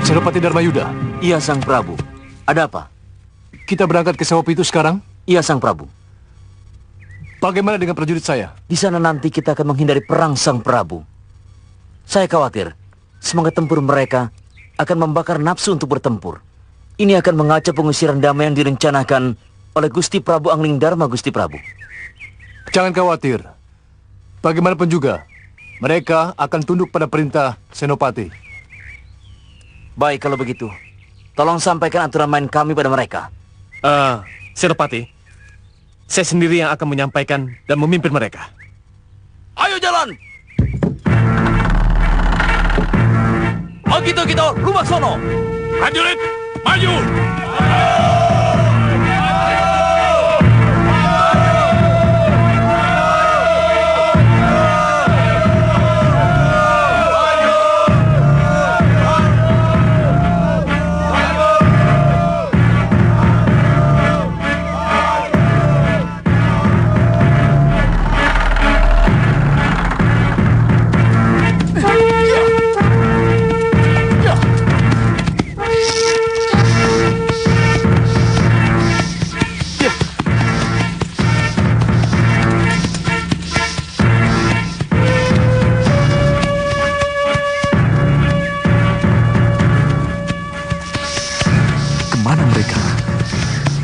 Senopati Dharmayuda. Iya, Sang Prabu. Ada apa? Kita berangkat ke Sewopi itu sekarang? Iya, Sang Prabu. Bagaimana dengan prajurit saya? Di sana nanti kita akan menghindari perang, Sang Prabu. Saya khawatir semangat tempur mereka akan membakar nafsu untuk bertempur. Ini akan mengacau pengusiran damai yang direncanakan oleh Gusti Prabu Anglingdarma, Gusti Prabu. Jangan khawatir. Bagaimanapun juga, mereka akan tunduk pada perintah Senopati. Baik kalau begitu. Tolong sampaikan aturan main kami pada mereka. Senopati, saya sendiri yang akan menyampaikan dan memimpin mereka. Ayo jalan! Begitu, rumah sono! Prajurit, maju!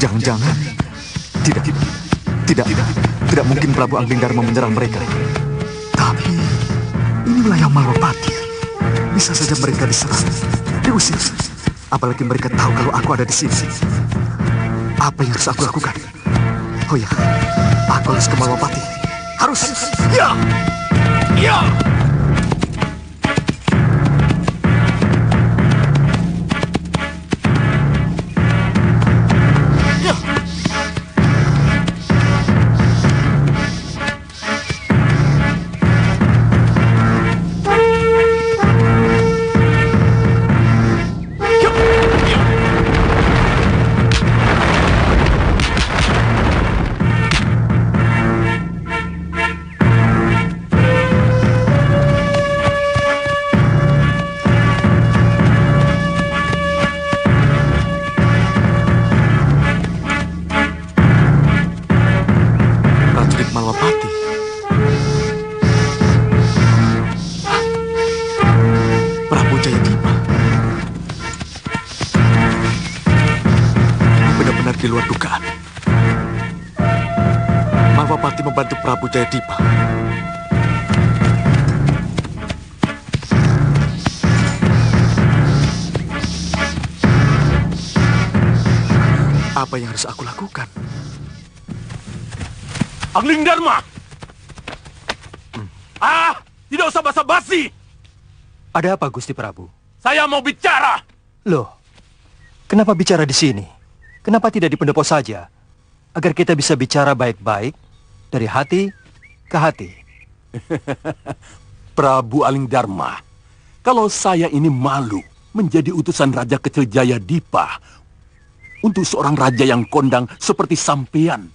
Jangan-jangan tidak mungkin Prabu Anglingdarma menyerang mereka. Tapi ini wilayah Malwapati. Bisa saja mereka diserang, diusir. Apalagi mereka tahu kalau aku ada di sini. Apa yang harus aku lakukan? Oh ya, aku harus ke Malwapati. Harus. Ya. Di luar dugaan. Malwapati membantu Prabu Jayadipa. Apa yang harus aku lakukan? Anglingdarma! Tidak usah basa-basi! Ada apa, Gusti Prabu? Saya mau bicara! Loh, kenapa bicara di sini? Kenapa tidak di pendopo saja? Agar kita bisa bicara baik-baik dari hati ke hati. Prabu Anglingdarma, kalau saya ini malu menjadi utusan Raja Kecil Jayadipa untuk seorang raja yang kondang seperti sampean?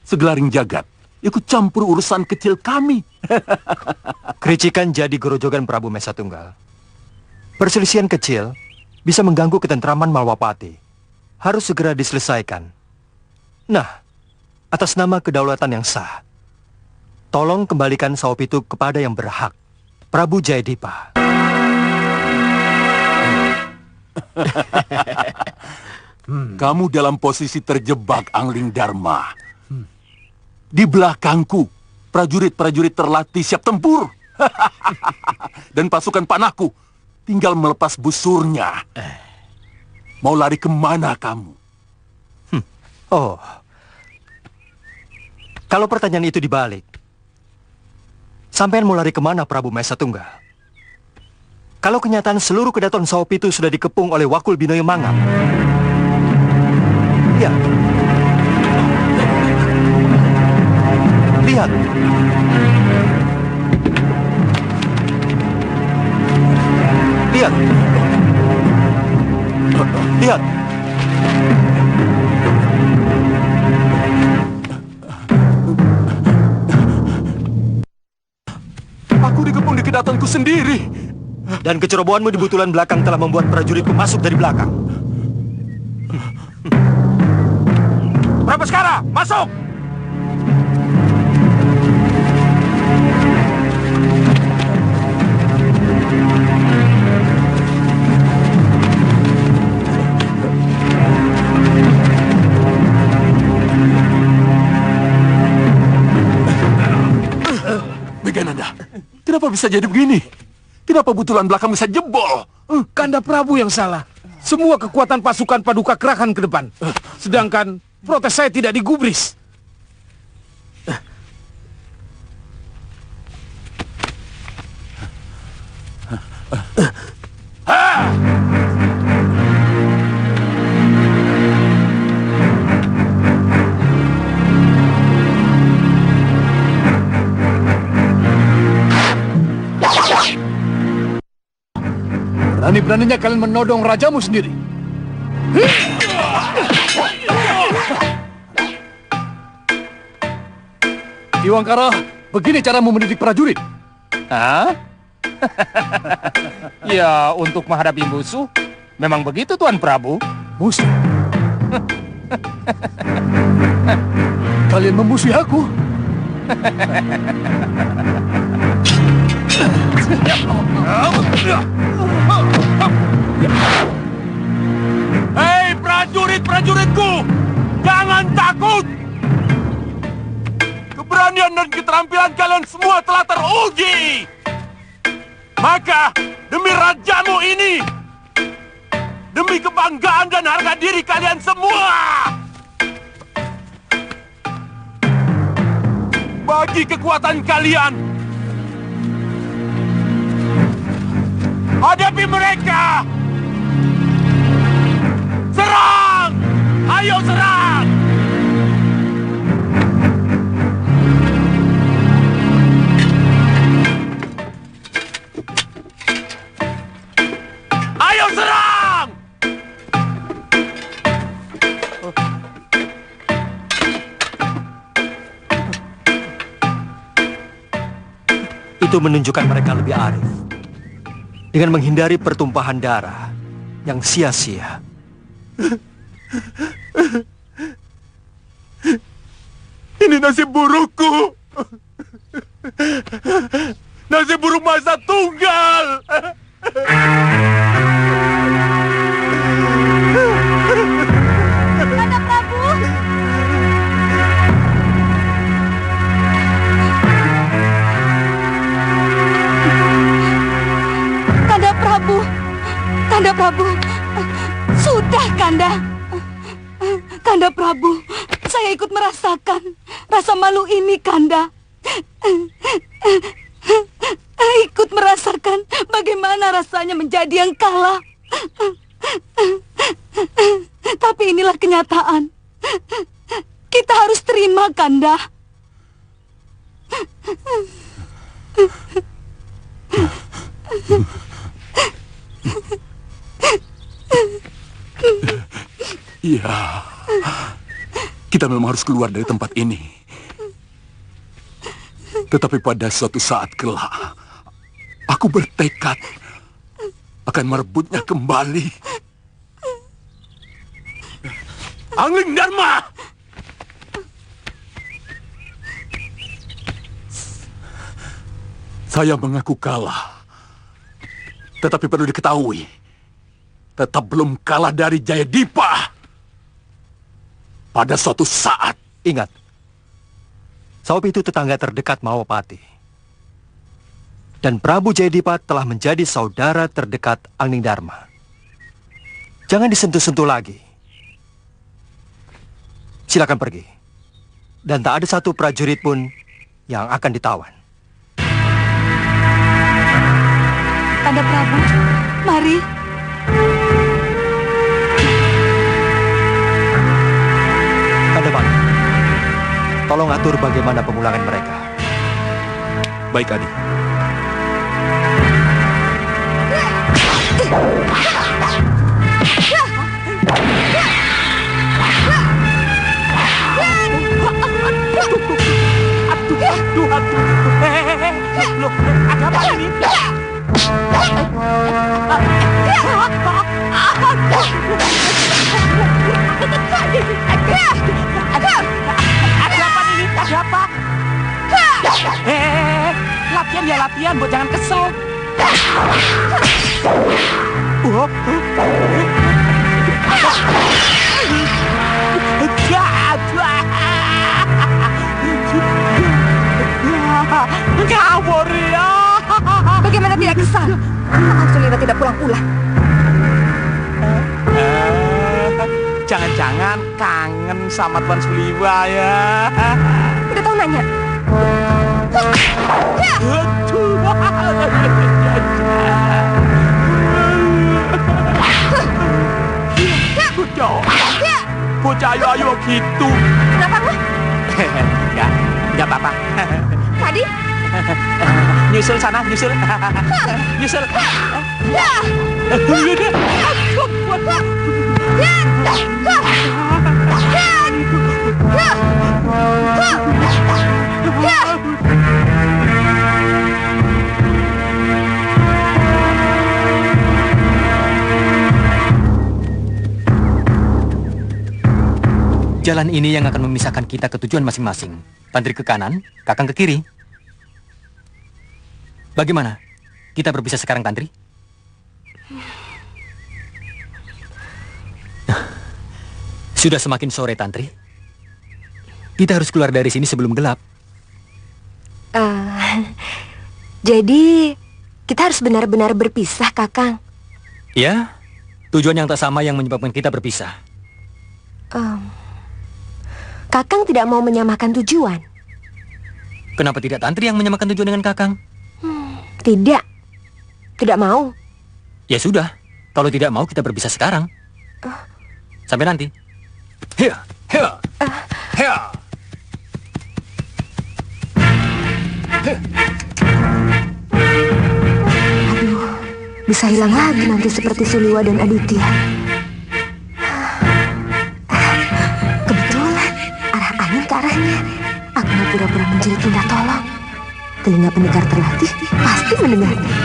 Segelaring jagat ikut campur urusan kecil kami. Kericikan jadi grojogan Prabu Mesa Tunggal. Perselisihan kecil bisa mengganggu ketentraman Malwapati. Harus segera diselesaikan. Nah, atas nama kedaulatan yang sah, tolong kembalikan Saopitu kepada yang berhak, Prabu Jayadipa. Kamu dalam posisi terjebak, Angling Dharma. Di belakangku, prajurit-prajurit terlatih siap tempur. Dan pasukan panahku tinggal melepas busurnya. Mau lari kemana kamu? Oh, kalau pertanyaan itu dibalik, sampean mau lari kemana, Prabu Mesa Tunggal? Kalau kenyataan seluruh kedaton Saopitu sudah dikepung oleh Wakul Binoyo Mangap. Ya. Lihat. Lihat. Lihat. Aku dikepung di kedatonku sendiri. Dan kecerobohanmu di butulan belakang telah membuat prajuritku masuk dari belakang. Prabaskara, masuk! Megananda, kenapa bisa jadi begini? Kenapa butulan belakang bisa jebol? Kanda Prabu yang salah. Semua kekuatan pasukan Paduka kerahkan ke depan. Sedangkan protes saya tidak digubris. Berani-beraninya kalian menodong rajamu sendiri. Iwangkara, begini caramu mendidik prajurit. Hah? Ya, untuk menghadapi musuh, memang begitu Tuan Prabu. Musuh? Kalian memusuhi aku? Hei prajurit-prajuritku, jangan takut. Keberanian dan keterampilan kalian semua telah teruji. Maka demi rajamu ini, demi kebanggaan dan harga diri kalian semua, bagi kekuatan kalian, hadapi mereka. Serang! Ayo serang! Ayo serang! Itu menunjukkan mereka lebih arif. Dengan menghindari pertumpahan darah yang sia-sia. Ini nasib burukku. Nasib buruk Masa Tunggal. Kanda Prabu! Kanda Prabu! Kanda Prabu! Sudah, Kanda! Kanda Prabu, saya ikut merasakan rasa malu ini, Kanda. Ikut merasakan bagaimana rasanya menjadi yang kalah. Tapi inilah kenyataan. Kita harus terima, Kanda. Ya, kita memang harus keluar dari tempat ini. Tetapi pada suatu saat kelak, aku bertekad akan merebutnya kembali. Angling Dharma! Saya mengaku kalah. Tetapi perlu diketahui, tetap belum kalah dari Jayadipa. Pada suatu saat. Ingat, Saup itu tetangga terdekat Mahapati. Dan Prabu Jayadipa telah menjadi saudara terdekat Angling Dharma. Jangan disentuh-sentuh lagi. Silakan pergi. Dan tak ada satu prajurit pun yang akan ditawan. Kanda Prabu, mari. Kanda Bang, tolong atur bagaimana pemulangan mereka. Baik, Adi. Loh, ada apa ini? Ada apa ini? Ada apa? Latihan ya latihan, buat jangan kesel. Kabur ya. Bagaimana tidak kesal? Kakang Sulima tidak pulang-pulang. Jangan-jangan kangen sama Tuan Sulima ya. Udah tahu nanya. Bocah ayo gitu. Kenapa lu? Enggak apa-apa. Tadi? Nyusul sana, nyusul. Nyusul. Jalan ini yang akan memisahkan kita ke tujuan masing-masing. Tantri ke kanan, Kakang ke kiri. Bagaimana? Kita berpisah sekarang, Tantri? Sudah semakin sore, Tantri. Kita harus keluar dari sini sebelum gelap. Jadi kita harus benar-benar berpisah, Kakang. Ya, tujuan yang tak sama yang menyebabkan kita berpisah. Kakang tidak mau menyamakan tujuan. Kenapa tidak Tantri yang menyamakan tujuan dengan Kakang? Tidak. Tidak mau. Ya sudah, kalau tidak mau kita berpisah sekarang. Sampai nanti. Hiya, hiya, hiya. Aduh, bisa hilang lagi nanti seperti Suliwa dan Aditya. Kebetulan, arah angin ke arahnya. Aku mau pura-pura menjerit minta tolong. Telinga pendengar terlatih pasti mendengarnya.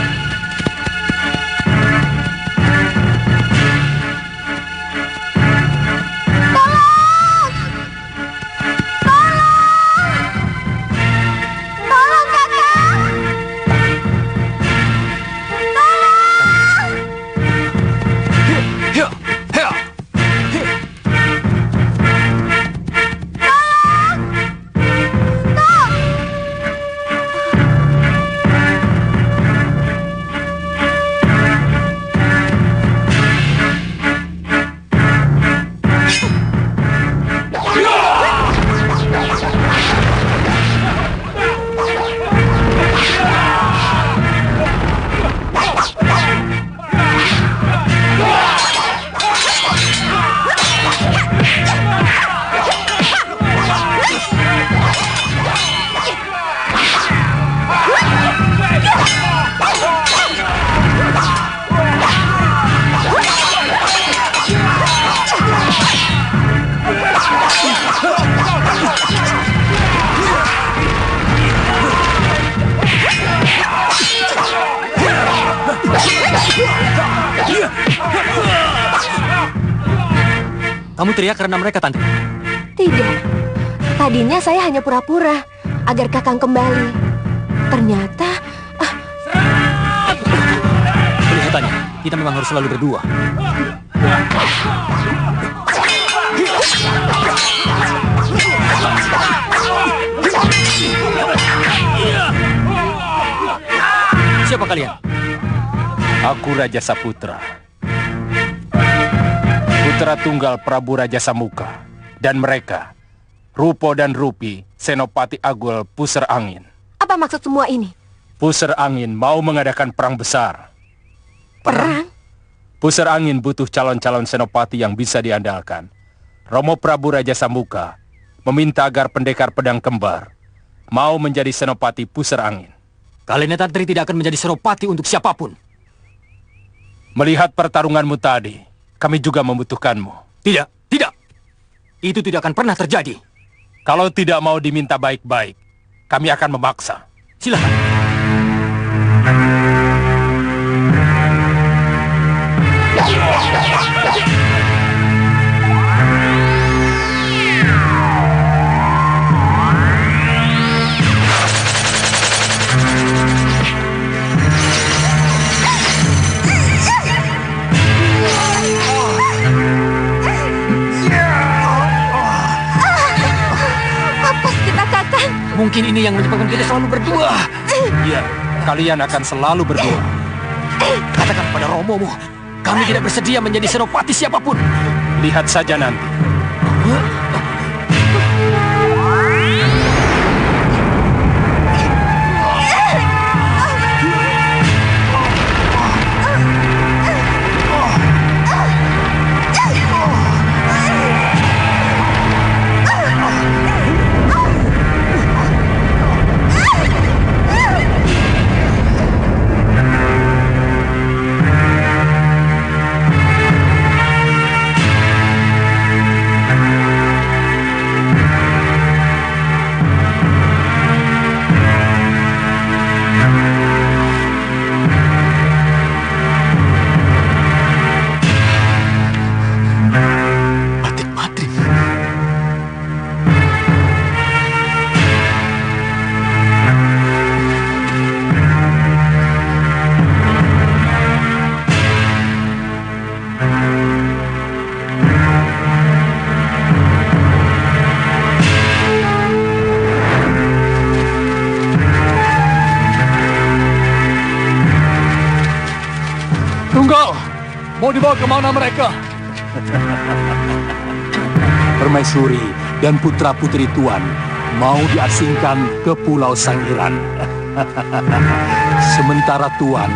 Kamu teriak karena mereka, Tante? Tidak. Tadinya saya hanya pura-pura agar Kakang kembali. Ternyata Kelihatannya, kita memang harus selalu berdua. Siapa kalian? Aku Raja Saputra, putra tunggal Prabu Raja Samuka. Dan mereka, Rupo dan Rupi, Senopati Agul Pusar Angin. apa maksud semua ini? Pusar Angin mau mengadakan perang besar. Perang? Pusar Angin butuh calon-calon senopati yang bisa diandalkan. Romo Prabu Raja Samuka meminta agar pendekar pedang kembar mau menjadi senopati Pusar Angin. Kalian Tantri tidak akan menjadi senopati untuk siapapun. Melihat pertarunganmu tadi, kami juga membutuhkanmu. Tidak, tidak. Itu tidak akan pernah terjadi. Kalau tidak mau diminta baik-baik, kami akan memaksa. Silakan. Mungkin ini yang menyebabkan kita selalu berdua. Iya, kalian akan selalu berdua. Katakan pada Romomu, kami tidak bersedia menjadi senopati siapapun. Lihat saja nanti. Mau dibawa kemana mereka? Permaisuri dan putra-putri Tuan mau diasingkan ke Pulau Sangiran. Sementara Tuan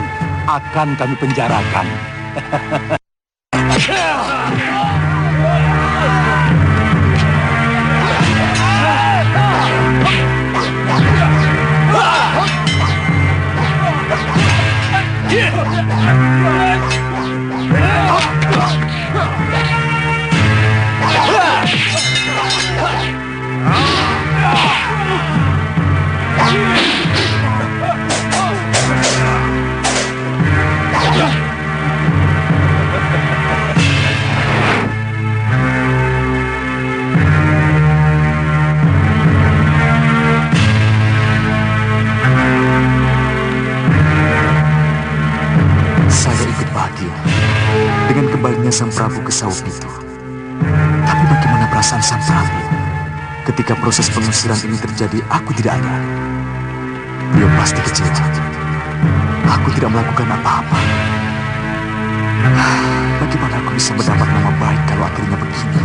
akan kami penjarakan. Sang Prabu ke Sauk itu. Tapi bagaimana perasaan Sang Prabu? Ketika proses pengusiran ini terjadi, aku tidak ada. Beliau pasti kecewa. Aku tidak melakukan apa-apa. Bagaimana aku bisa mendapat nama baik kalau akhirnya begini?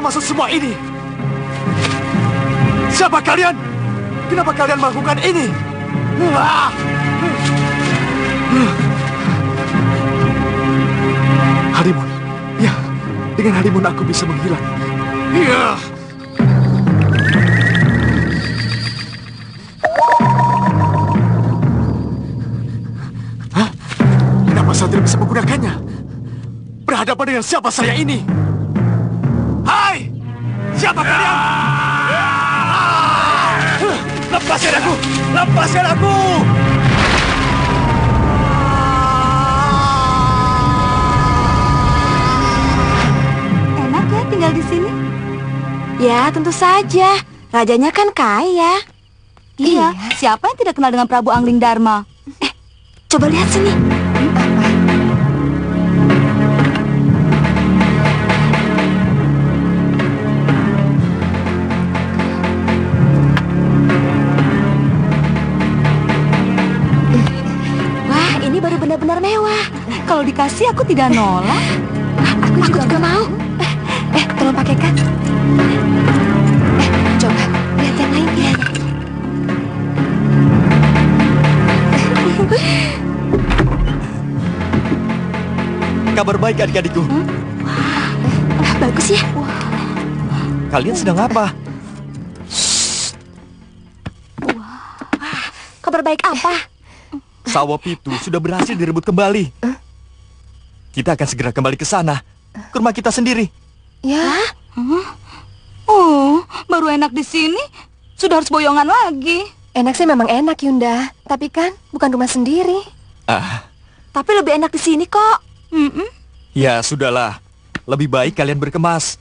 Maksud semua ini? Siapa kalian? Kenapa kalian melakukan ini? Halimun. Ya, dengan Halimun aku bisa menghilang. Ya. berhadapan dengan siapa saya ini? Hai! Siapa kalian? Lepaskan aku! Lepaskan aku! Enak ya tinggal di sini? Ya, tentu saja. Rajanya kan kaya. Iya, siapa yang tidak kenal dengan Prabu Angling Dharma? Coba lihat sini. Wah, ini baru benar-benar mewah. Kalau dikasih aku tidak nolak. Aku juga mau. Tolong pakaikan. Coba lihat yang lain ya. Kabar baik adik-adikku. Bagus ya. Kalian sedang apa? Kabar baik apa? Sawah Pitu sudah berhasil direbut kembali. Kita akan segera kembali ke sana, ke rumah kita sendiri. Ya. Oh, baru enak di sini, sudah harus boyongan lagi. Enak sih memang enak, Yunda. Tapi kan bukan rumah sendiri. Tapi lebih enak di sini kok. Ya sudahlah, lebih baik kalian berkemas.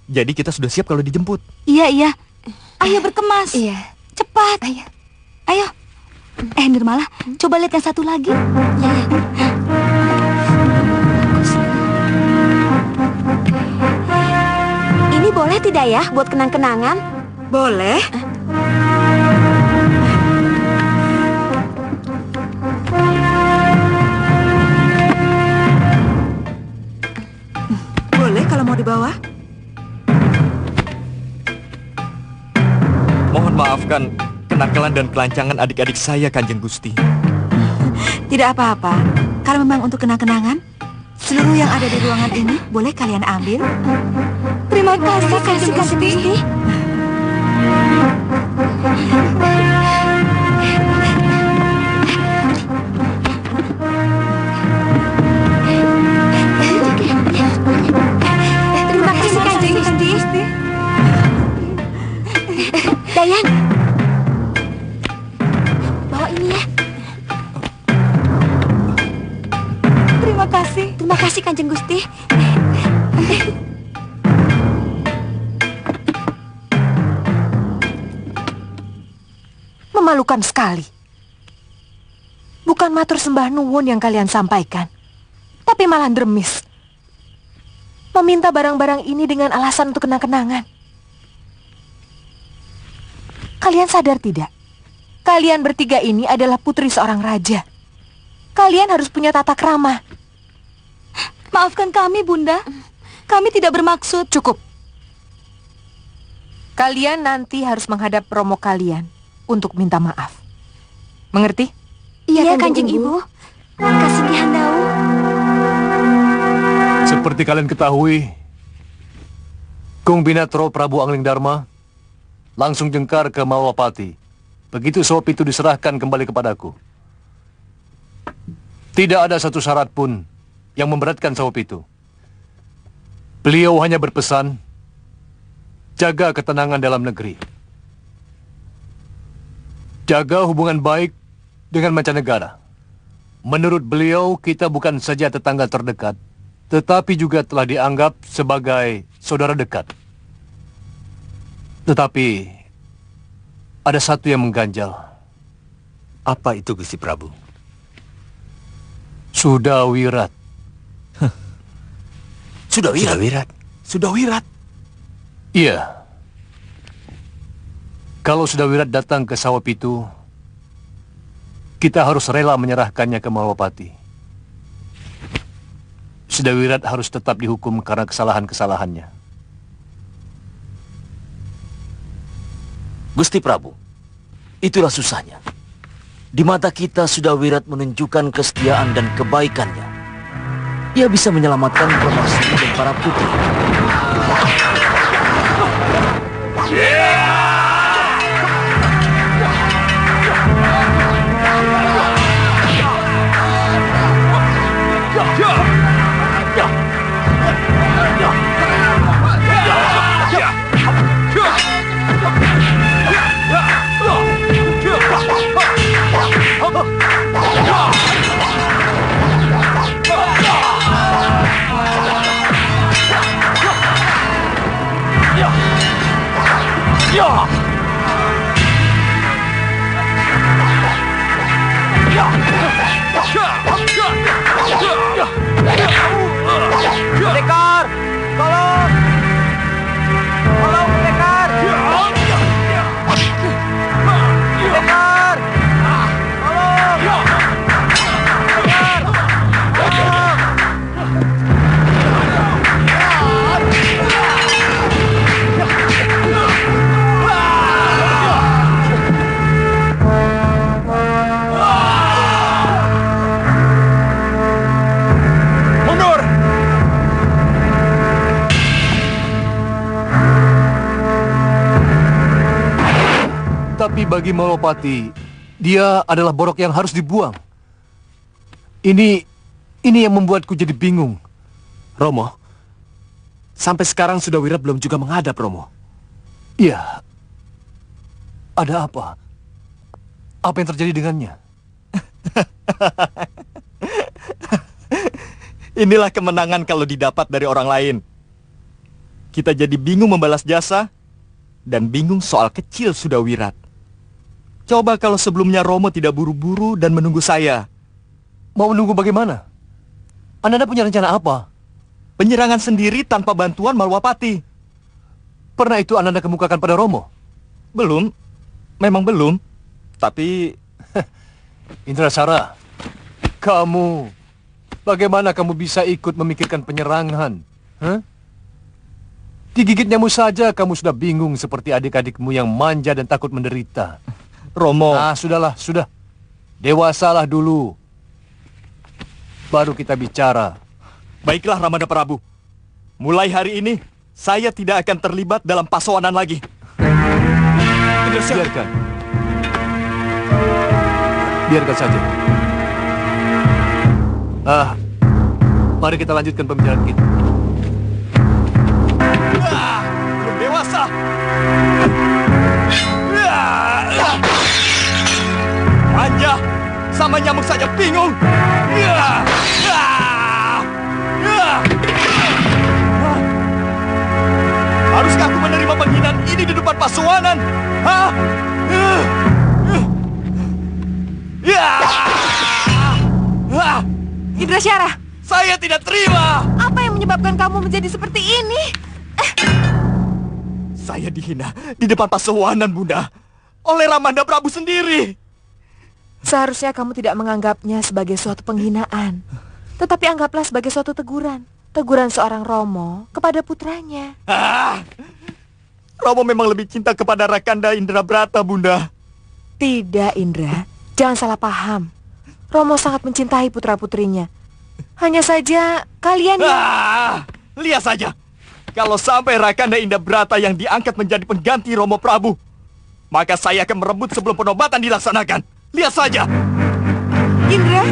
Jadi kita sudah siap kalau dijemput. Iya. Ayo berkemas. Iya. Cepat. Ayo. Nirmala, coba lihat yang satu lagi. Ya. Ini boleh tidak ya buat kenang-kenangan? Boleh. Boleh kalau mau dibawa. Mohon maafkan kenakalan dan kelancangan adik-adik saya, Kanjeng Gusti. Tidak apa-apa. Kalau memang untuk kenang-kenangan, seluruh yang ada di ruangan ini boleh kalian ambil. Terima kasih, Kanjeng Gusti. Terima kasih, Kanjeng Gusti. Dayan, bawa ini ya. Terima kasih, Kanjeng Gusti. Memalukan sekali. Bukan matur sembah nuwun yang kalian sampaikan, tapi malah dremis. Meminta barang-barang ini dengan alasan untuk kenang-kenangan. Kalian sadar tidak? Kalian bertiga ini adalah putri seorang raja. Kalian harus punya tata krama. Maafkan kami, Bunda. Kami tidak bermaksud. Cukup. Kalian nanti harus menghadap romo kalian untuk minta maaf. Mengerti? Iya, Kanjeng Ibu. Kasih Handau. Seperti kalian ketahui, Kung Binatro Prabu Angling Dharma langsung jengkar ke Malwapati. Begitu sawah itu diserahkan kembali kepadaku. Tidak ada satu syarat pun yang memberatkan sawah itu. Beliau hanya berpesan, jaga ketenangan dalam negeri. Jaga hubungan baik dengan mancanegara. Menurut beliau, kita bukan saja tetangga terdekat, tetapi juga telah dianggap sebagai saudara dekat. Tetapi ada satu yang mengganjal. Apa itu, Gusti Prabu? Sudah wirat. Sudah wirat? Sudah wirat? Iya. Kalau sudah wirat datang ke sawah itu, kita harus rela menyerahkannya ke Malwapati. Sudah wirat harus tetap dihukum karena kesalahan-kesalahannya. Gusti Prabu, itulah susahnya. Di mata kita sudah wirat menunjukkan kesetiaan dan kebaikannya. Ia bisa menyelamatkan permaisuri dan para putri. Pendekar, tolong! Tolong, pendekar! Pendekar! Tolong! Pendekar! Tolong! Mundur! Tapi bagi Malwapati, dia adalah borok yang harus dibuang. Ini yang membuatku jadi bingung. Romo, sampai sekarang Sudawira belum juga menghadap, Romo. Iya. Ada apa? Apa yang terjadi dengannya? Inilah kemenangan kalau didapat dari orang lain. Kita jadi bingung membalas jasa, dan bingung soal kecil Sudawirat. Coba kalau sebelumnya Romo tidak buru-buru dan menunggu saya. Mau menunggu bagaimana? Anda punya rencana apa? Penyerangan sendiri tanpa bantuan Malwapati. Pernah itu Anda kemukakan pada Romo? Belum. Memang belum. Tapi... Indrasara, bagaimana kamu bisa ikut memikirkan penyerangan? Hah? Digigit nyamuk saja kamu sudah bingung seperti adik-adikmu yang manja dan takut menderita. Romo... Sudahlah, sudah. Dewasalah dulu. Baru kita bicara. Baiklah, Ramada Prabu. Mulai hari ini, saya tidak akan terlibat dalam pasowanan lagi. Biarkan. Biarkan saja. Mari kita lanjutkan pembicaraan kita. Belum dewasa. Manja, sama nyamuk saja bingung. Haruskah aku menerima penghinaan ini di depan Pasuwanan? Hah? Indrasyara, Saya tidak terima. apa yang menyebabkan kamu menjadi seperti ini? Saya dihina di depan Pasuwanan, Bunda. Oleh Ramanda Prabu sendiri. Seharusnya kamu tidak menganggapnya sebagai suatu penghinaan, tetapi anggaplah sebagai suatu teguran. Teguran seorang Romo kepada putranya. Romo memang lebih cinta kepada Rakanda Indrabrata, Bunda. Tidak, Indra. Jangan salah paham. Romo sangat mencintai putra-putrinya. Hanya saja kalian Lihat saja. Kalau sampai Rakanda Indrabrata yang diangkat menjadi pengganti Romo Prabu, maka saya akan merebut sebelum penobatan dilaksanakan. Lihat saja. Indra,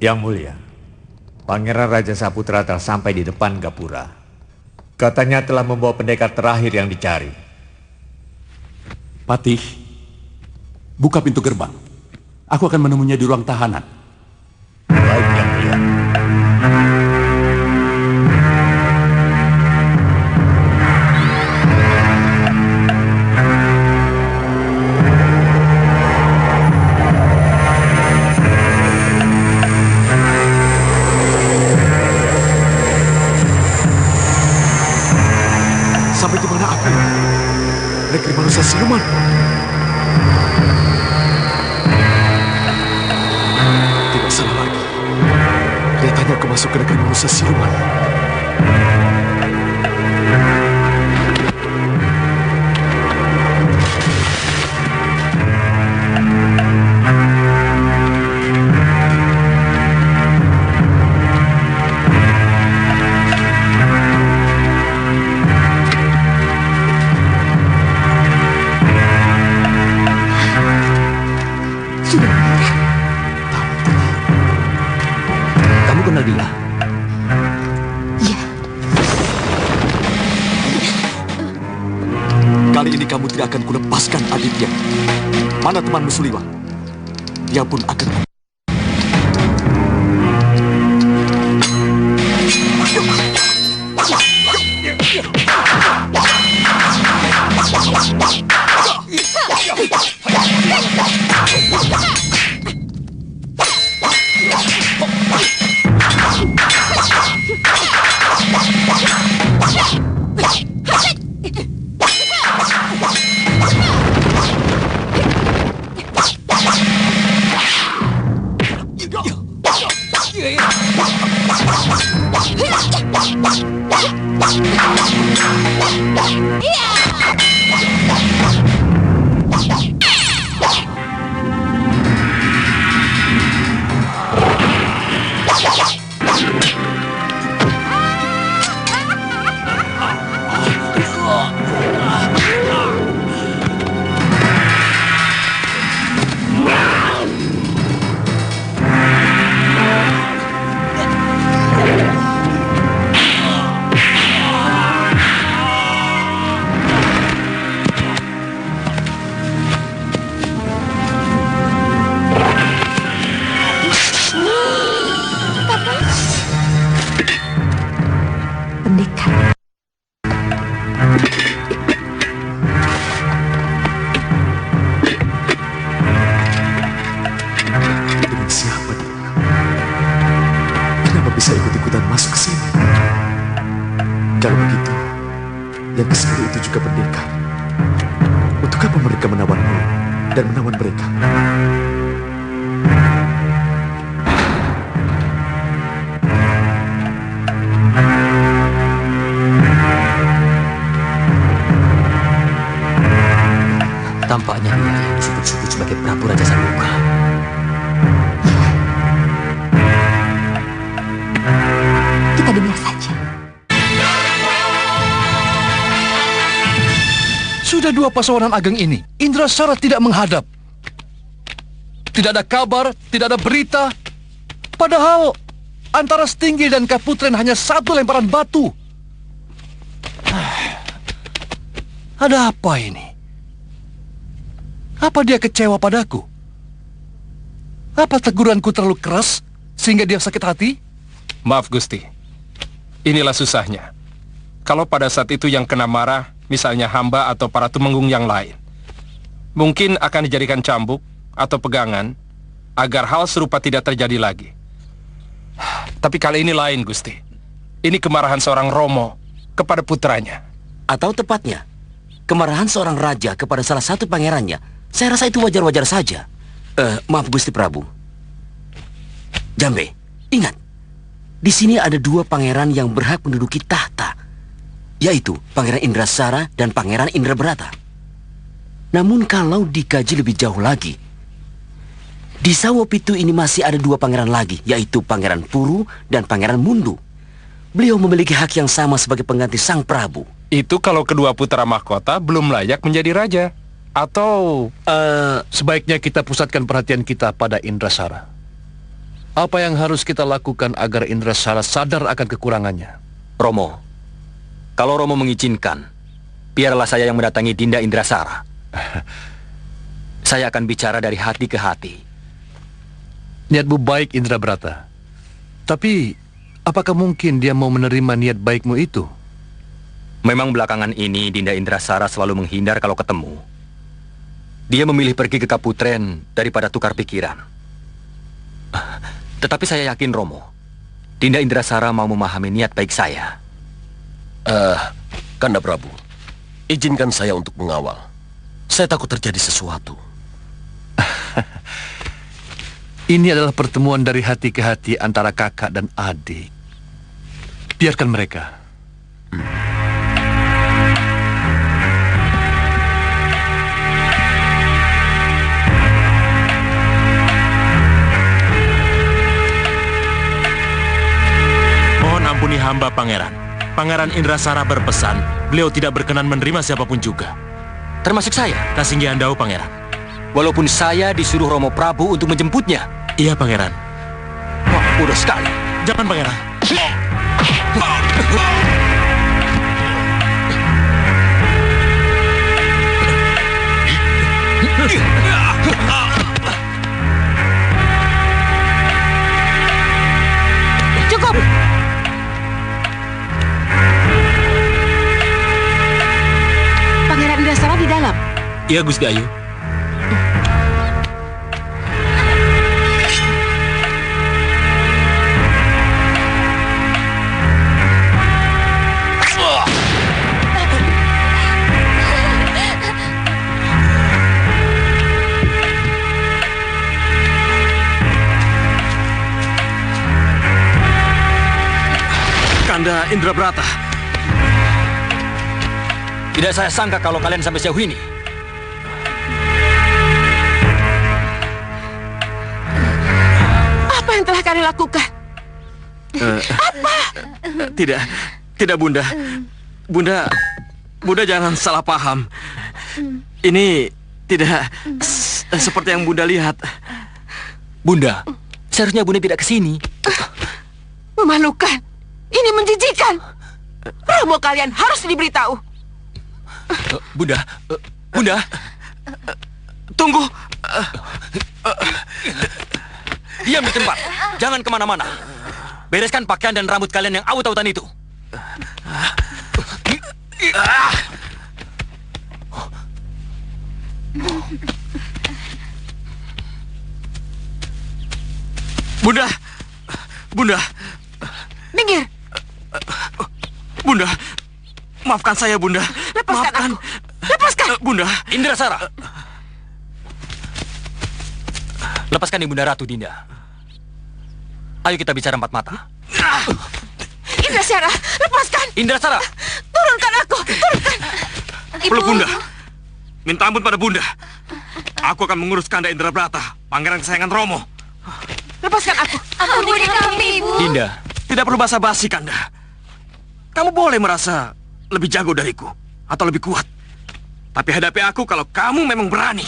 Yang mulia, Pangeran Raja Saputra telah sampai di depan Gapura. Katanya telah membawa pendekar terakhir yang dicari. Patih, buka pintu gerbang. Aku akan menemuinya di ruang tahanan. Baik, Yang mulia. sampai di mana aku? Negeri manusia siluman. Tidak salah lagi. Kelihatannya aku masuk ke negeri manusia siluman. Dia. Iya. Kali ini kamu tidak akan kulepaskan Aditya. Mana temanmu Suliwa? Dia pun akan... bisa ikut-ikutan masuk ke sini. Kalau begitu, yang ke-10 itu juga pendekar. Untuk apa mereka menawanmu dan menawan mereka? Tampaknya dia yang disebut-sebut sebagai Prabu Raja Sambuka. Kita dengar saja. Sudah 2 pasawanan ageng ini, Indrasara tidak menghadap. Tidak ada kabar, tidak ada berita. Padahal antara Stinggil dan Kaputren hanya 1 lemparan batu. Ada apa ini? Apa dia kecewa padaku? Apa teguranku terlalu keras sehingga dia sakit hati? Maaf Gusti, inilah susahnya. Kalau pada saat itu yang kena marah, misalnya hamba atau para tumenggung yang lain, mungkin akan dijadikan cambuk atau pegangan agar hal serupa tidak terjadi lagi. Tapi kali ini lain Gusti. Ini kemarahan seorang Romo kepada putranya. Atau tepatnya, kemarahan seorang raja kepada salah satu pangerannya. Saya rasa itu wajar-wajar saja. Maaf Gusti Prabu. Jambe, ingat, di sini ada 2 pangeran yang berhak menduduki tahta, yaitu Pangeran Indrasara dan Pangeran Indrabrata. Namun kalau dikaji lebih jauh lagi, di Sawopitu ini masih ada 2 pangeran lagi, yaitu Pangeran Puru dan Pangeran Mundu. Beliau memiliki hak yang sama sebagai pengganti Sang Prabu. Itu kalau kedua putra mahkota belum layak menjadi raja. Atau sebaiknya kita pusatkan perhatian kita pada Indrasara. Apa yang harus kita lakukan agar Indrasara sadar akan kekurangannya? Romo, kalau Romo mengizinkan, biarlah saya yang mendatangi Dinda Indrasara. Saya akan bicara dari hati ke hati. Niatmu baik, Indrabrata. Tapi, apakah mungkin dia mau menerima niat baikmu itu? Memang belakangan ini Dinda Indrasara selalu menghindar kalau ketemu. Dia memilih pergi ke Kaputren daripada tukar pikiran. Tetapi saya yakin, Romo, Dinda Indrasara mau memahami niat baik saya. Kanda Prabu, Izinkan saya untuk mengawal. Saya takut terjadi sesuatu. Ini adalah pertemuan dari hati ke hati antara kakak dan adik. Biarkan mereka. Mohon ampuni hamba, Pangeran. Pangeran Indrasara berpesan, beliau tidak berkenan menerima siapapun juga. Termasuk saya. Kasinggi Andau, Pangeran. Walaupun saya disuruh Romo Prabu untuk menjemputnya. Iya, Pangeran. Wah, bodoh sekali. Jangan, Pangeran. Cukup. Pangeran Indrasara di dalam. Iya, Gusti Ayu. Kanda Indrabrata. Tidak saya sangka kalau kalian sampai sejauh ini. Apa yang telah kalian lakukan? Apa? Tidak Bunda. Bunda jangan salah paham. Ini tidak seperti yang Bunda lihat. Bunda, seharusnya Bunda tidak ke sini. Memalukan. Ini menjijikan. Romo kalian harus diberitahu. Bunda. Tunggu. Diam di tempat. Jangan kemana-mana. Bereskan pakaian dan rambut kalian yang awut-awutan itu. Bunda. Minggir. Bunda, maafkan saya, Bunda. Lepaskan aku. Lepaskan. Bunda. Indrasara. Lepaskan Ibunda Ratu Dinda. Ayo kita bicara empat mata. Indrasara, lepaskan. Indrasara. Turunkan aku. Turunkan. Peluk Bunda. Minta ampun pada Bunda. Aku akan mengurus Kanda Indrabrata, pangeran kesayangan Romo. Lepaskan aku. Ampuni kami, Ibu. Dinda. Tidak perlu basa-basi, Kanda. Kamu boleh merasa lebih jago dariku atau lebih kuat. Tapi hadapi aku kalau kamu memang berani.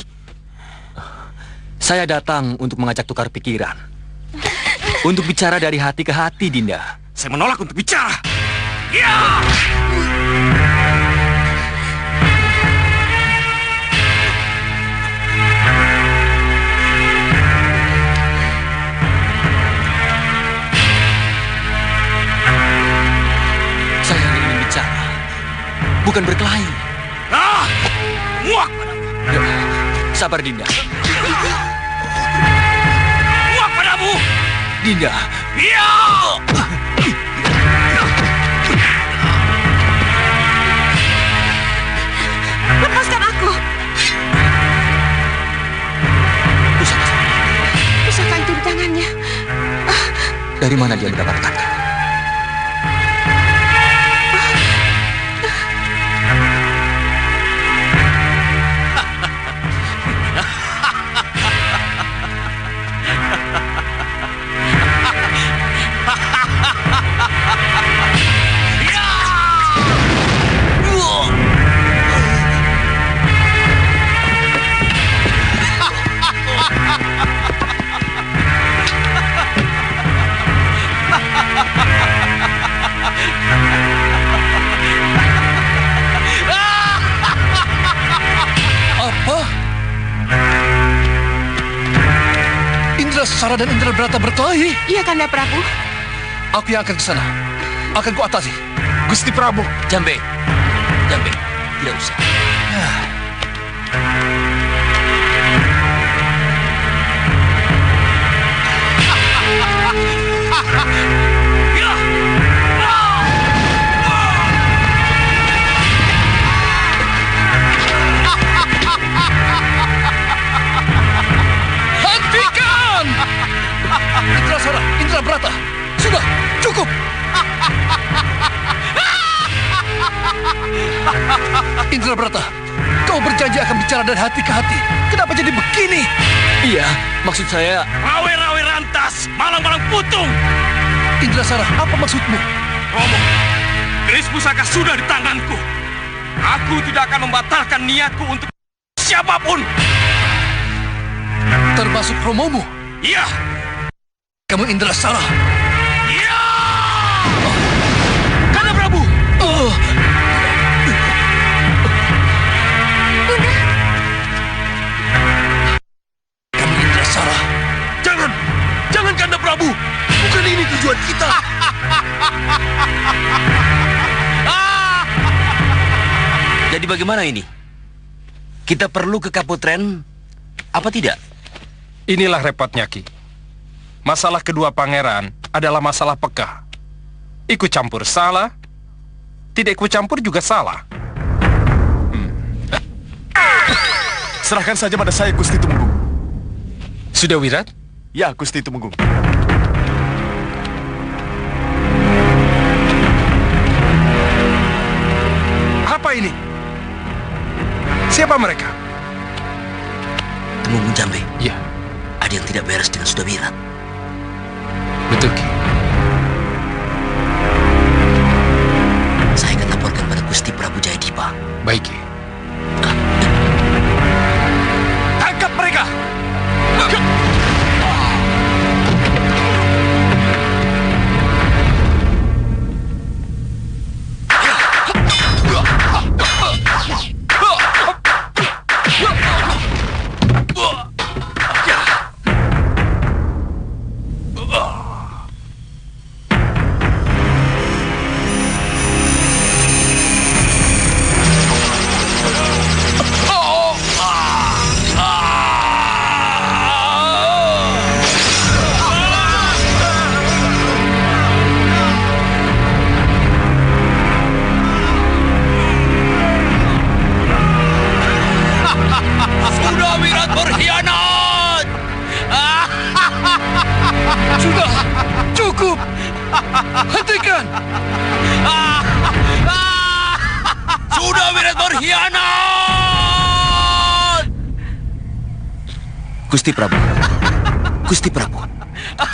Saya datang untuk mengajak tukar pikiran. Untuk bicara dari hati ke hati, Dinda. Saya menolak untuk bicara. Ya! Saya hanya ingin bicara, bukan berkelahi. Muak! Sabar, Dinda. Muak padamu! Dinda. Ya! Lepaskan aku. Pusaka itu di tangannya. Dari mana dia mendapatkannya? Indrasara dan Indrabrata berkelahi? Iya, Kanda Prabu. Aku yang akan ke sana. Akan kuatasi. Gusti Prabu. Jambe. Tidak usah. Indrabrata, kau berjanji akan bicara dari hati ke hati. Kenapa jadi begini? Iya, maksud saya... Rawe-rawe rantas, malang-malang putung. Indrasara, apa maksudmu? Romo, keris pusaka sudah di tanganku. Aku tidak akan membatalkan niatku untuk siapapun. Termasuk Romomu? Iya. Kamu Indrasara? Iya. Kanda Prabu! Kamu Indrasara? Jangan Kanda Prabu. Bukan ini tujuan kita. Jadi bagaimana ini? Kita perlu ke Kaputren, apa tidak? Inilah repotnya, Ki. Masalah kedua pangeran adalah masalah peka. Ikut campur salah, tidak ikut campur juga salah. Serahkan saja pada saya, Gusti Tumenggung. Sudah Wirat? Ya, Gusti Tumenggung. Apa ini? Siapa mereka? Tumenggung Jambe. Ya. Ada yang tidak beres dengan Sudawirat. Betul, Ki. Saya akan laporkan pada Gusti Prabu Jayadipa. Baik, Ki. Tangkap mereka. Sudawirat berkhianat. Sudah, cukup. Hentikan. Sudawirat berkhianat. Gusti Prabu, Gusti Prabu,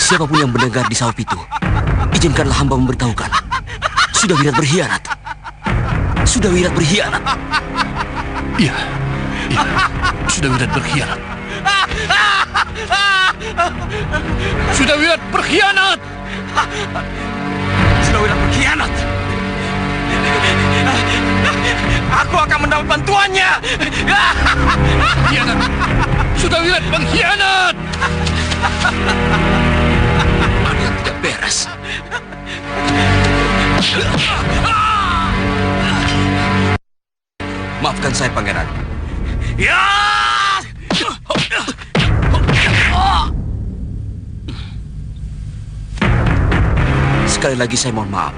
siapapun yang mendengar di Sawah Pitu, izinkanlah hamba memberitahukan. Sudawirat berkhianat. Sudawirat berkhianat. Iya, Sudawirat berkhianat. Sudawirat berkhianat. Sudawirat berkhianat. Aku akan mendapat bantuannya. Khianat. Sudawirat pengkhianat. Ada yang tidak beres. Maafkan saya, Pangeran. Ya! Sekali lagi saya mohon maaf.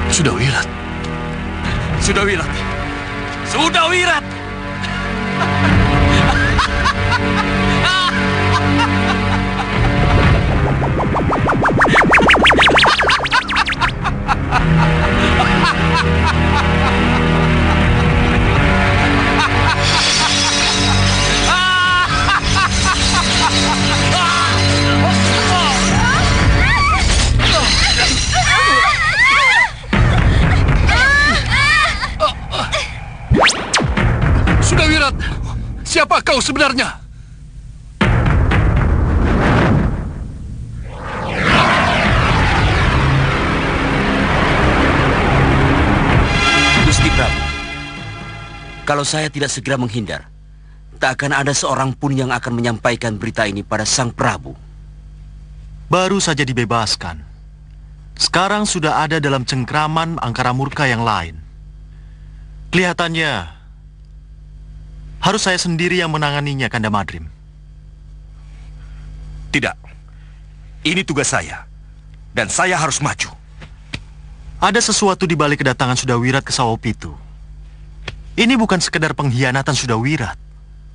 Sudawirat. Sudawirat. Sudawirat. Sudawirat, siapa kau sebenarnya? Gusti Prabu, kalau saya tidak segera menghindar, tak akan ada seorang pun yang akan menyampaikan berita ini pada Sang Prabu. Baru saja dibebaskan. Sekarang sudah ada dalam cengkraman angkara murka yang lain. Kelihatannya harus saya sendiri yang menanganinya, Kanda Madrim. Tidak. Ini tugas saya. Dan saya harus maju. Ada sesuatu di balik kedatangan Sudawirat ke Sawah Pitu. Ini bukan sekedar pengkhianatan Sudawirat.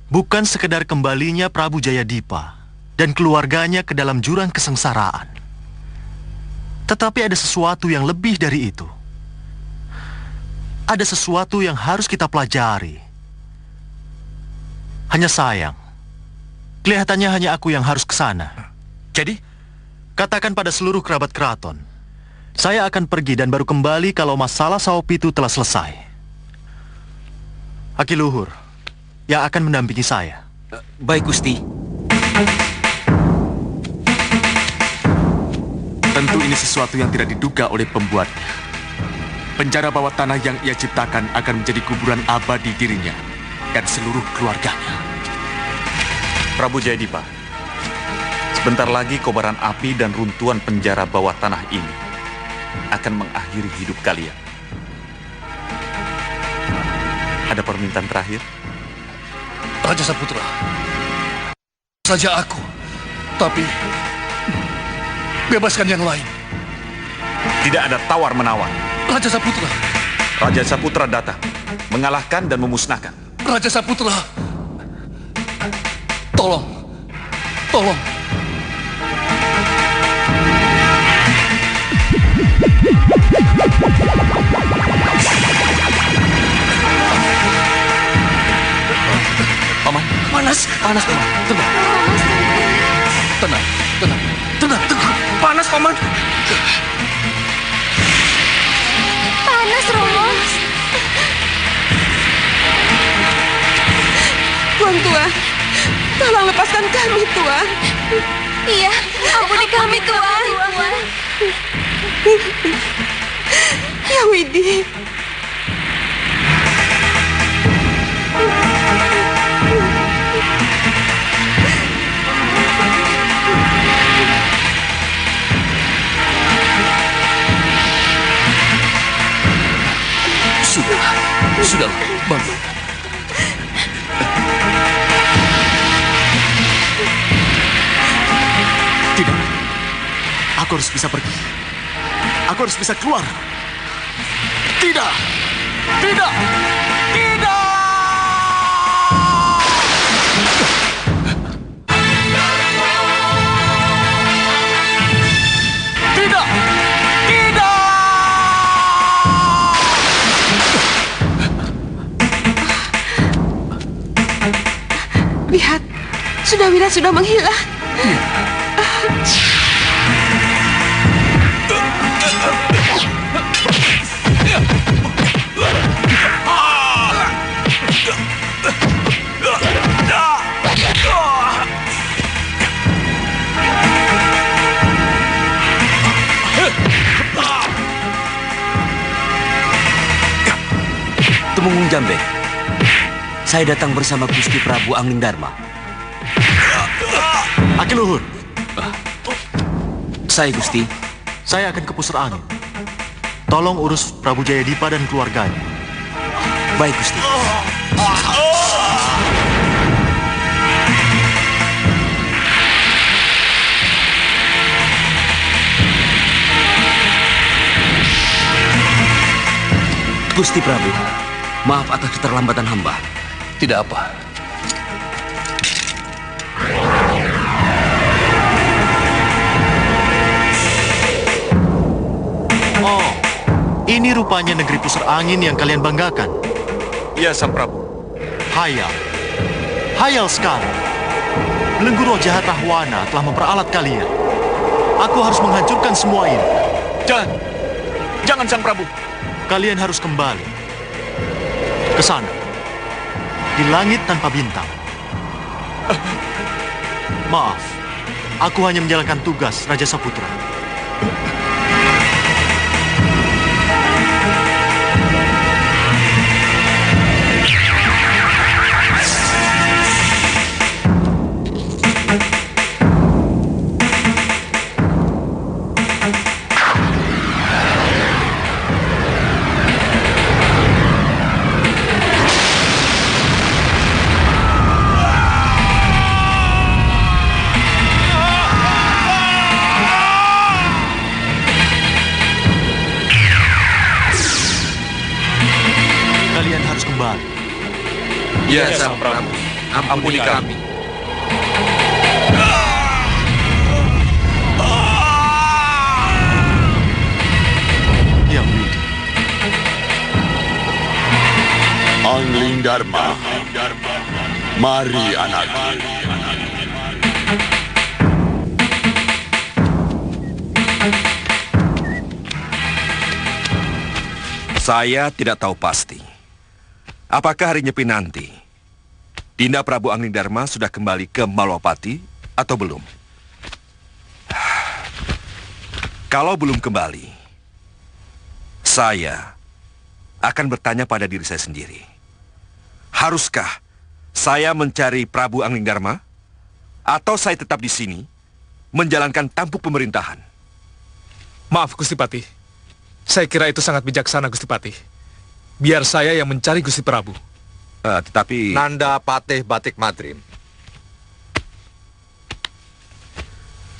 Bukan sekedar kembalinya Prabu Jayadipa dan keluarganya ke dalam jurang kesengsaraan. Tetapi ada sesuatu yang lebih dari itu. Ada sesuatu yang harus kita pelajari. Hanya sayang, kelihatannya hanya aku yang harus ke sana. Jadi? Katakan pada seluruh kerabat keraton, saya akan pergi dan baru kembali kalau masalah Saopitu telah selesai. Akiluhur yang akan mendampingi saya. Baik, Gusti. Tentu ini sesuatu yang tidak diduga oleh pembuatnya. Penjara bawah tanah yang ia ciptakan akan menjadi kuburan abadi dirinya dan seluruh keluarganya. Prabu Jayadipa, sebentar lagi kobaran api dan runtuhan penjara bawah tanah ini akan mengakhiri hidup kalian. Ada permintaan terakhir? Raja Saputra, saja aku, tapi bebaskan yang lain. Tidak ada tawar-menawar. Raja Saputra. Raja Saputra datang, mengalahkan dan memusnahkan. Raja Saputra, tolong. Paman, Panas, Paman. Tenang. Panas, Paman. Panas, Romo. Tuan, tolong lepaskan kami, Tuan. Iya, ampuni kami, Tuan. Ya Widi. Sudah, bantu. Tidak. Aku harus bisa pergi. Aku harus bisa keluar. Tidak. Lihat, Sudawira sudah menghilang. Tumenggung Jambe, saya datang bersama Gusti Prabu Anglingdarma. Akiluhur. Saya, Gusti. Saya akan ke Pusar Angin. Tolong urus Prabu Jayadipa dan keluarganya. Baik, Gusti. Gusti Prabu, maaf atas keterlambatan hamba. Tidak apa. Oh, ini rupanya negeri Pusar Angin yang kalian banggakan. Iya, Sang Prabu. Hayal sekali. Belenggu roh jahat Rahwana telah memperalat kalian. Aku harus menghancurkan semua ini. Jangan, Sang Prabu. Kalian harus kembali ke sana, di langit tanpa bintang. Maaf, aku hanya menjalankan tugas Raja Saputra. Kalian harus kembali. Iya, Sang Prabu. Ampuni kami. Anglingdarma. Mari anakku. Saya tidak tahu pasti. Apakah hari Nyepi nanti Dinda Prabu Anglingdarma sudah kembali ke Malwapati atau belum? Kalau belum kembali, saya akan bertanya pada diri saya sendiri. Haruskah saya mencari Prabu Anglingdarma atau saya tetap di sini menjalankan tampuk pemerintahan? Maaf, Gusti Patih. Saya kira itu sangat bijaksana, Gusti Patih. Biar saya yang mencari Gusti Prabu. Tetapi... Nanda Patih Batik Madrim.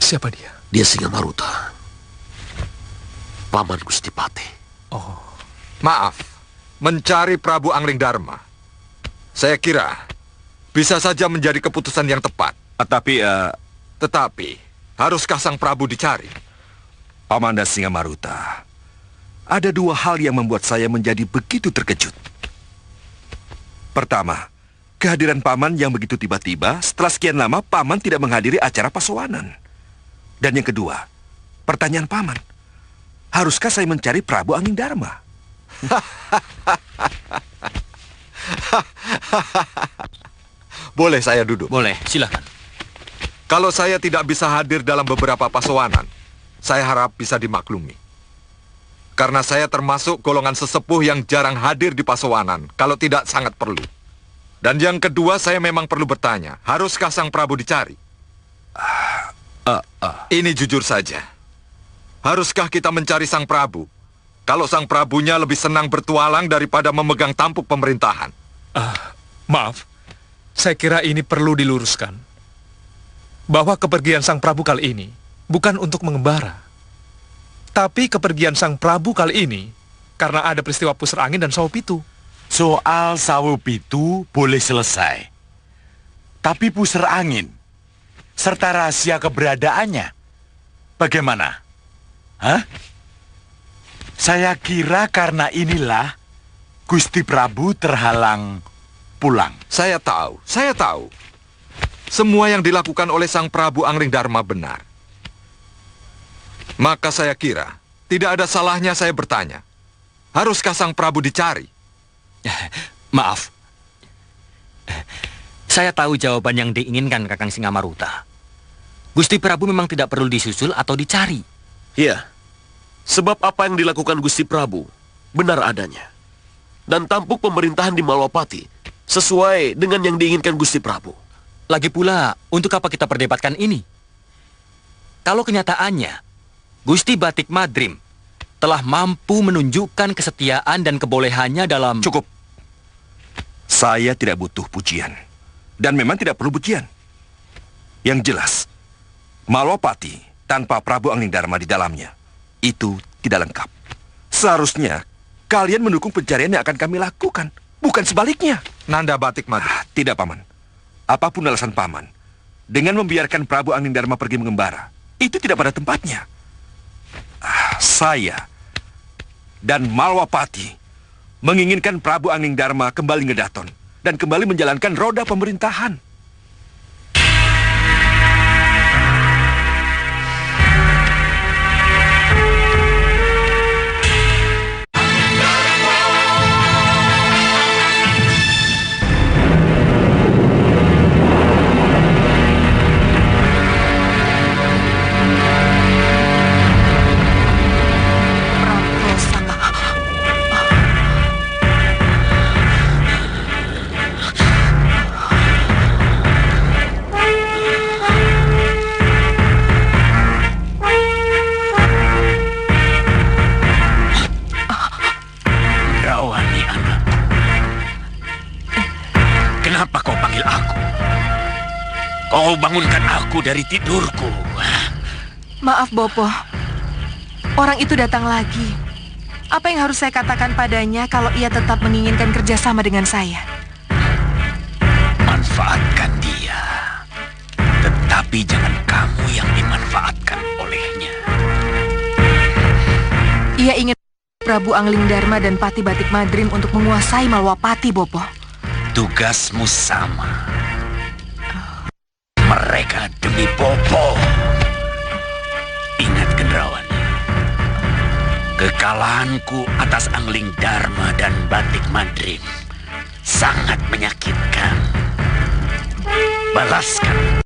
Siapa dia? Dia Singamaruta, paman Gusti Patih. Oh. Maaf, mencari Prabu Anglingdarma. Saya kira bisa saja menjadi keputusan yang tepat. Tetapi, haruskah sang Prabu dicari? Pamanda Singamaruta, ada dua hal yang membuat saya menjadi begitu terkejut. Pertama, kehadiran Paman yang begitu tiba-tiba setelah sekian lama Paman tidak menghadiri acara pasowanan. Dan yang kedua, pertanyaan Paman, haruskah saya mencari Prabu Anglingdarma? Boleh saya duduk? Boleh, silakan. Kalau saya tidak bisa hadir dalam beberapa pasowanan, saya harap bisa dimaklumi. Karena saya termasuk golongan sesepuh yang jarang hadir di pasowanan, kalau tidak sangat perlu. Dan yang kedua, saya memang perlu bertanya, haruskah sang Prabu dicari? Ini jujur saja. Haruskah kita mencari sang Prabu? Kalau sang Prabunya lebih senang bertualang daripada memegang tampuk pemerintahan. Maaf, saya kira ini perlu diluruskan. Bahwa kepergian sang Prabu kali ini bukan untuk mengembara. Tapi kepergian sang Prabu kali ini karena ada peristiwa pusar angin dan sawo pitu. Soal sawo pitu boleh selesai. Tapi pusar angin serta rahasia keberadaannya bagaimana? Hah? Saya kira karena inilah Gusti Prabu terhalang pulang. Saya tahu. Semua yang dilakukan oleh sang Prabu Anglingdarma benar. Maka saya kira, tidak ada salahnya saya bertanya, haruskah sang Prabu dicari? Maaf. Saya tahu jawaban yang diinginkan Kakang Singamaruta. Gusti Prabu memang tidak perlu disusul atau dicari. Iya, sebab apa yang dilakukan Gusti Prabu benar adanya. Dan tampuk pemerintahan di Malwapati sesuai dengan yang diinginkan Gusti Prabu. Lagi pula, untuk apa kita perdebatkan ini? Kalau kenyataannya, Gusti Batik Madrim telah mampu menunjukkan kesetiaan dan kebolehannya dalam... Cukup. Saya tidak butuh pujian. Dan memang tidak perlu pujian. Yang jelas, Malwapati tanpa Prabu Anglingdarma di dalamnya, itu tidak lengkap. Seharusnya, kalian mendukung pencarian yang akan kami lakukan. Bukan sebaliknya. Nanda Batik Madrim. Tidak, Paman. Apapun alasan Paman, dengan membiarkan Prabu Anglingdarma pergi mengembara, itu tidak pada tempatnya. Saya dan Malwapati menginginkan Prabu Anglingdarma kembali ngedaton dan kembali menjalankan roda pemerintahan. Kau bangunkan aku dari tidurku. Maaf, Bopo. Orang itu datang lagi. Apa yang harus saya katakan padanya kalau ia tetap menginginkan kerjasama dengan saya? Manfaatkan dia. Tetapi jangan kamu yang dimanfaatkan olehnya. Ia ingin Prabu Anglingdarma dan Pati Batik Madrim untuk menguasai Malwapati, Bopo. Tugasmu sama. Mereka demi Bopo. Ingat, Gendrawan. Kekalahanku atas Angling Dharma dan Batik Madrim sangat menyakitkan. Balaskan